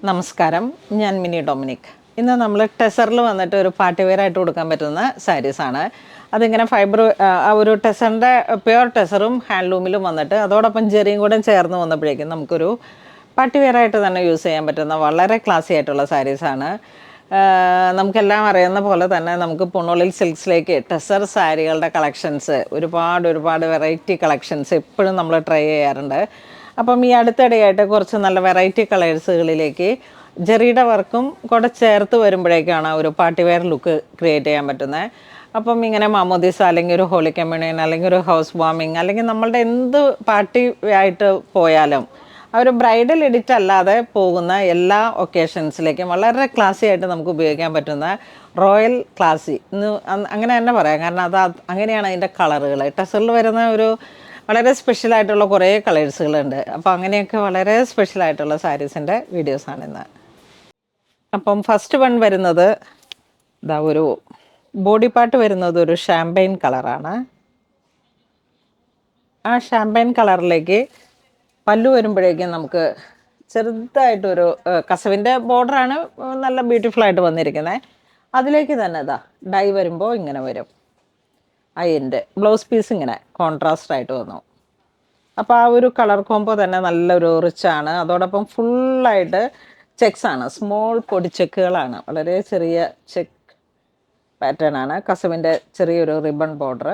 നമസ്കാരം, ഞാൻ mini Dominic. ഇന്ന് നമ്മൾ ടെസറിൽ വന്നിട്ട് ഒരു പാർട്ടി വെയർ ആയിട്ട് കൊടുക്കാൻ പറ്റുന്ന സാരീസാണ്. അതിങ്ങനെ ഫൈബർ ഒരു ടെസറിൻ്റെ പ്യുവർ ടെസറും ഹാൻഡ്ലൂമിലും വന്നിട്ട് അതോടൊപ്പം ജെറിയും കൂടെ ചേർന്ന് വന്നപ്പോഴേക്കും നമുക്കൊരു പാർട്ടി വെയർ ആയിട്ട് തന്നെ യൂസ് ചെയ്യാൻ പറ്റുന്ന വളരെ ക്ലാസി ആയിട്ടുള്ള സാരീസാണ്. നമുക്കെല്ലാം അറിയുന്ന പോലെ തന്നെ നമുക്ക് പുണോളിൽ സിൽക്സിലേക്ക് ടെസർ സാരികളുടെ കളക്ഷൻസ് ഒരുപാട് വെറൈറ്റി കളക്ഷൻസ് എപ്പോഴും നമ്മൾ ട്രൈ ചെയ്യാറുണ്ട്. അപ്പം ഈ അടുത്തിടെയായിട്ട് കുറച്ച് നല്ല വെറൈറ്റി കളേഴ്സുകളിലേക്ക് ജെറിയുടെ വർക്കും കൂടെ ചേർത്ത് വരുമ്പോഴേക്കാണ് ഒരു പാർട്ടി വെയർ ലുക്ക് ക്രിയേറ്റ് ചെയ്യാൻ പറ്റുന്നത്. അപ്പം ഇങ്ങനെ മാമോദീസ അല്ലെങ്കിൽ ഒരു ഹോളി കമ്മ്യൂണിയൻ അല്ലെങ്കിൽ ഒരു ഹൗസ് വാമിങ് അല്ലെങ്കിൽ നമ്മളുടെ എന്ത് പാർട്ടി ആയിട്ട് പോയാലും ആ ഒരു ബ്രൈഡൽ എഡിറ്റ് അല്ലാതെ പോകുന്ന എല്ലാ ഒക്കേഷൻസിലേക്കും വളരെ ക്ലാസി ആയിട്ട് നമുക്ക് ഉപയോഗിക്കാൻ പറ്റുന്ന റോയൽ ക്ലാസി അങ്ങനെ തന്നെ പറയാം. കാരണം അങ്ങനെയാണ് അതിൻ്റെ കളറുകൾ. ടെസറിൽ വരുന്ന ഒരു വളരെ സ്പെഷ്യലായിട്ടുള്ള കുറേ കളേഴ്സുകളുണ്ട്. അപ്പോൾ അങ്ങനെയൊക്കെ വളരെ സ്പെഷ്യലായിട്ടുള്ള സാരീസിൻ്റെ വീഡിയോസാണ് ഇന്ന്. അപ്പം ഫസ്റ്റ് വൺ വരുന്നത് ഒരു ബോഡി പാർട്ട് വരുന്നത് ഒരു ഷാമ്പയിൻ കളറാണ്. ആ ഷാമ്പയിൻ കളറിലേക്ക് പല്ലു വരുമ്പോഴേക്കും നമുക്ക് ചെറുതായിട്ടൊരു കസവിൻ്റെ ബോർഡറാണ് നല്ല ബ്യൂട്ടിഫുള്ളായിട്ട് വന്നിരിക്കുന്നത്. അതിലേക്ക് തന്നെ ഡൈ വരുമ്പോൾ ഇങ്ങനെ വരും. അതിൻ്റെ ബ്ലൗസ് പീസ് ഇങ്ങനെ കോൺട്രാസ്റ്റ് ആയിട്ട് വന്നു. അപ്പോൾ ആ ഒരു കളർ കോംബോ തന്നെ നല്ലൊരു റിച്ചാണ്. അതോടൊപ്പം ഫുള്ളായിട്ട് ചെക്സാണ്, സ്മോൾ പൊടി ചെക്കുകളാണ്, വളരെ ചെറിയ ചെക്ക് പാറ്റേൺ ആണ്. കസവിൻ്റെ ചെറിയൊരു റിബൺ ബോർഡർ.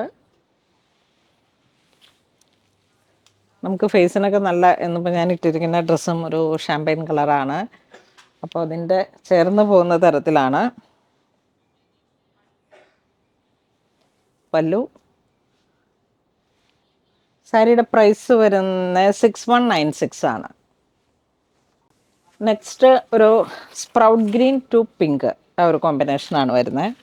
നമുക്ക് ഫേസിനൊക്കെ നല്ല എന്നിപ്പോൾ ഞാൻ ഇട്ടിരിക്കുന്ന ഡ്രസ്സും ഒരു ഷാമ്പയിൻ കളറാണ്. അപ്പോൾ അതിൻ്റെ ചേർന്ന് പോകുന്ന തരത്തിലാണ് പല്ലു. സാരിയുടെ പ്രൈസ് വരുന്നത് 6196 ആണ്. നെക്സ്റ്റ് ഒരു സ്പ്രൗട്ട് ഗ്രീൻ ടു പിങ്ക് ആ ഒരു കോമ്പിനേഷനാണ് വരുന്നത്.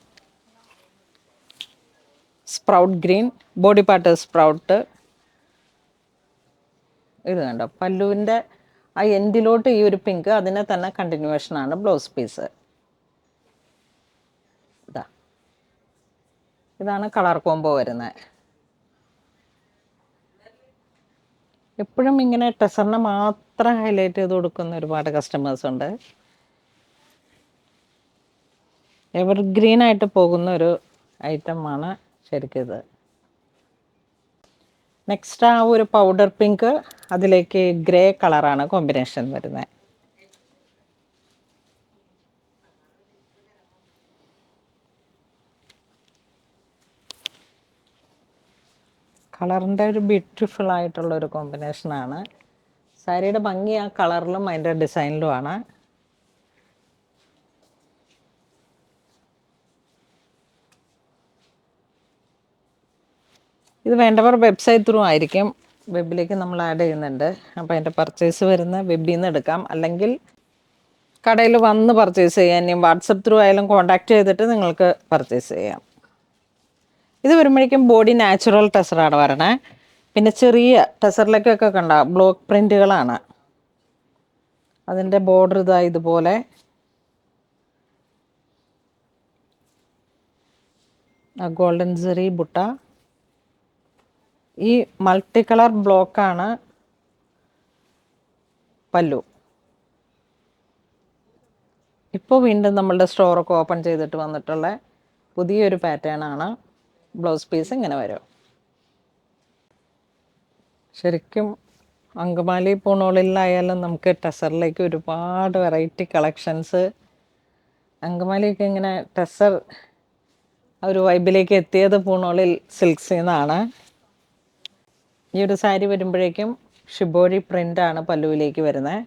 Sprout green, body part sprout. ഇത് കണ്ടോ, പല്ലുവിൻ്റെ ആ എൻഡിലോട്ട് ഈ ഒരു പിങ്ക്, അതിനെ തന്നെ കണ്ടിന്യൂവേഷനാണ് ബ്ലൗസ് പീസ്. ഇതാണ് കളർ കോംബോ വരുന്നത്. എപ്പോഴും ഇങ്ങനെ ടെസറിനെ മാത്രം ഹൈലൈറ്റ് ചെയ്ത് കൊടുക്കുന്ന ഒരുപാട് കസ്റ്റമേഴ്സ് ഉണ്ട്. എവർഗ്രീനായിട്ട് പോകുന്ന ഒരു ഐറ്റമാണ് ശരിക്കും ഇത്. നെക്സ്റ്റ് ആ ഒരു പൗഡർ പിങ്ക്, അതിലേക്ക് ഗ്രേ കളറാണ് കോമ്പിനേഷൻ വരുന്നത്. കളറിൻ്റെ ഒരു ബ്യൂട്ടിഫുൾ ആയിട്ടുള്ള ഒരു കോമ്പിനേഷനാണ്. സാരിയുടെ ഭംഗി ആ കളറിലും അതിൻ്റെ ഡിസൈനിലുമാണ്. ഇത് വേണ്ടവർ വെബ്സൈറ്റ് ത്രൂ ആയിരിക്കും, വെബിലേക്ക് നമ്മൾ ആഡ് ചെയ്യുന്നുണ്ട്. അപ്പോൾ അതിൻ്റെ പർച്ചേസ് വരുന്ന വെബിൽ നിന്ന് എടുക്കാം, അല്ലെങ്കിൽ കടയിൽ വന്ന് പർച്ചേസ് ചെയ്യാം. ഇനി വാട്സപ്പ് ത്രൂ ആയാലും കോൺടാക്റ്റ് ചെയ്തിട്ട് നിങ്ങൾക്ക് പർച്ചേസ് ചെയ്യാം. ഇത് വരുമ്പോഴേക്കും ബോഡി നാച്ചുറൽ ടെസറാണ് വരണേ. പിന്നെ ചെറിയ ടെസറിലേക്കൊക്കെ കണ്ട ബ്ലോക്ക് പ്രിൻറ്റുകളാണ്. അതിൻ്റെ ബോർഡർ ഇതുപോലെ ഗോൾഡൻ സെറി ബുട്ട. ഈ മൾട്ടി കളർ ബ്ലോക്കാണ് പല്ലു. ഇപ്പോൾ വീണ്ടും നമ്മളുടെ സ്റ്റോറൊക്കെ ഓപ്പൺ ചെയ്തിട്ട് വന്നിട്ടുള്ള പുതിയൊരു പാറ്റേൺ ആണ്. ബ്ലൗസ് പീസ് ഇങ്ങനെ വരും. ശരിക്കും അങ്കമാലി പൂണോളിലായാലും നമുക്ക് ടെസറിലേക്ക് ഒരുപാട് വെറൈറ്റി കളക്ഷൻസ്. അങ്കമാലിയൊക്കെ ഇങ്ങനെ ടെസർ ഒരു വൈബിലേക്ക് എത്തിയത് പൂണോളിൽ സിൽക്സിൽ നിന്നാണ്. ഈ ഒരു സാരി വരുമ്പോഴേക്കും ഷിബോരി പ്രിൻ്റാണ് പല്ലുവിലേക്ക് വരുന്നത്.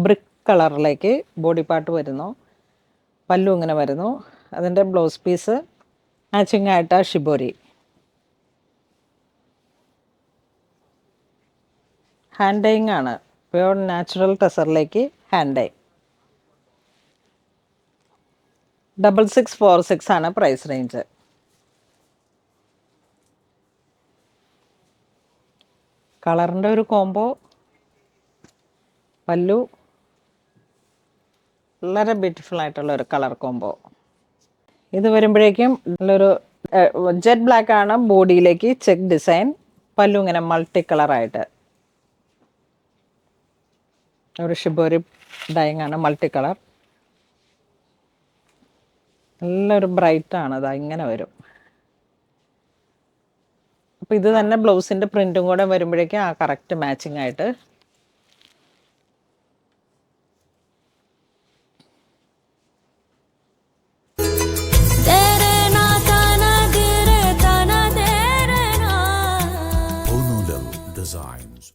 ബ്രിക്ക് കളറിലേക്ക് ബോഡി പാർട്ട് വരുന്നു, പല്ലു ഇങ്ങനെ വരുന്നു. അതിൻ്റെ ബ്ലൗസ് പീസ് മാച്ചിങ് ആയിട്ട് ഷിബോരി. ഹാൻഡ് ഡൈയിങ് ആണ്, പ്യുവർ നാച്ചുറൽ ടെസറിലേക്ക് ഹാൻഡ് ഡൈ. 6646 ആണ് പ്രൈസ് റേഞ്ച്. കളറിൻ്റെ ഒരു കോംബോ, പല്ലു വളരെ ബ്യൂട്ടിഫുൾ ആയിട്ടുള്ള ഒരു കളർ കോംബോ. ഇത് വരുമ്പോഴേക്കും നല്ലൊരു ജെറ്റ് ബ്ലാക്ക് ആണ് ബോഡിയിലേക്ക് ചെക്ക് ഡിസൈൻ, പല്ലു ഇങ്ങനെ മൾട്ടി കളറായിട്ട്. ഒരു ഷിബോരി ഡൈങ് ആണ്, മൾട്ടി കളർ. നല്ലൊരു ബ്രൈറ്റാണ്, അതാ ഇങ്ങനെ വരും. അപ്പോൾ ഇത് തന്നെ ബ്ലൗസിൻ്റെ പ്രിൻറ്റും കൂടെ വരുമ്പോഴേക്കും ആ കറക്റ്റ് മാച്ചിങ് ആയിട്ട്. Onulal Designs.